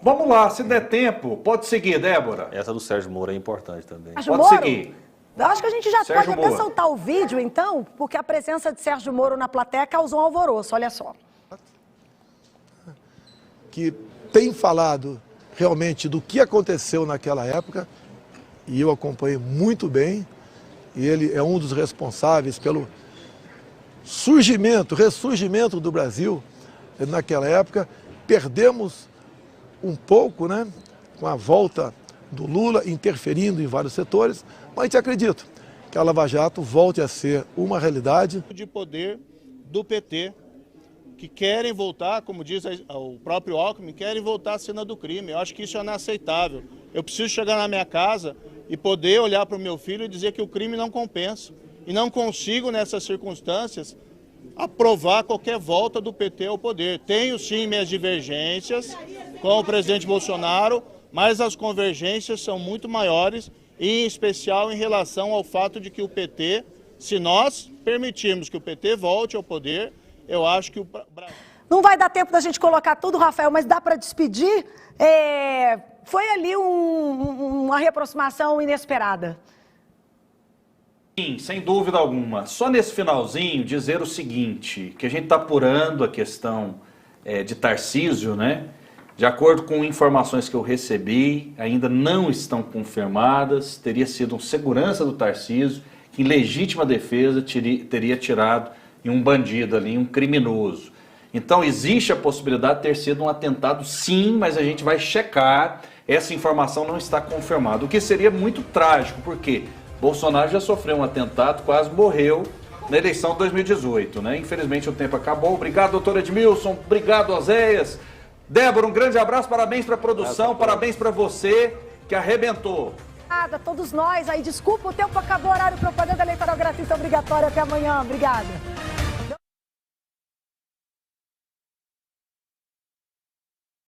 Vamos lá, se der tempo, pode seguir, Débora. Essa do Sérgio Moro é importante também. Sérgio Pode Moro? seguir. Eu acho que a gente já Sérgio pode até Moro. soltar o vídeo, então, porque a presença de Sérgio Moro na plateia causou um alvoroço, olha só. que tem falado realmente do que aconteceu naquela época, e eu acompanhei muito bem, e ele é um dos responsáveis pelo ressurgimento do Brasil naquela época. Perdemos um pouco, né, com a volta do Lula interferindo em vários setores, mas a gente acredita que a Lava Jato volte a ser uma realidade. De poder do PT, que querem voltar, como diz o próprio Alckmin, querem voltar à cena do crime. Eu acho que isso é inaceitável. Eu preciso chegar na minha casa e poder olhar para o meu filho e dizer que o crime não compensa. E não consigo, nessas circunstâncias, aprovar qualquer volta do PT ao poder. Tenho sim minhas divergências com o presidente Bolsonaro, mas as convergências são muito maiores, e em especial em relação ao fato de que o PT, se nós permitirmos que o PT volte ao poder, eu acho que o Brasil... Não vai dar tempo da gente colocar tudo, Rafael, mas dá para despedir. Foi ali uma reaproximação inesperada. Sim, sem dúvida alguma. Só nesse finalzinho dizer o seguinte, que a gente está apurando a questão de Tarcísio, né? De acordo com informações que eu recebi, ainda não estão confirmadas, teria sido um segurança do Tarcísio que, em legítima defesa, teria tirado em um bandido ali, um criminoso. Então existe a possibilidade de ter sido um atentado, sim, mas a gente vai checar. Essa informação não está confirmada, o que seria muito trágico, porque Bolsonaro já sofreu um atentado, quase morreu na eleição de 2018, né? Infelizmente o tempo acabou. Obrigado, doutor Edmilson. Obrigado, Oséias. Débora, um grande abraço, parabéns para a produção, parabéns para você, que arrebentou. Obrigada, todos nós aí. Desculpa, o tempo acabou, horário propaganda eleitoral gratuita obrigatória. Até amanhã, obrigada.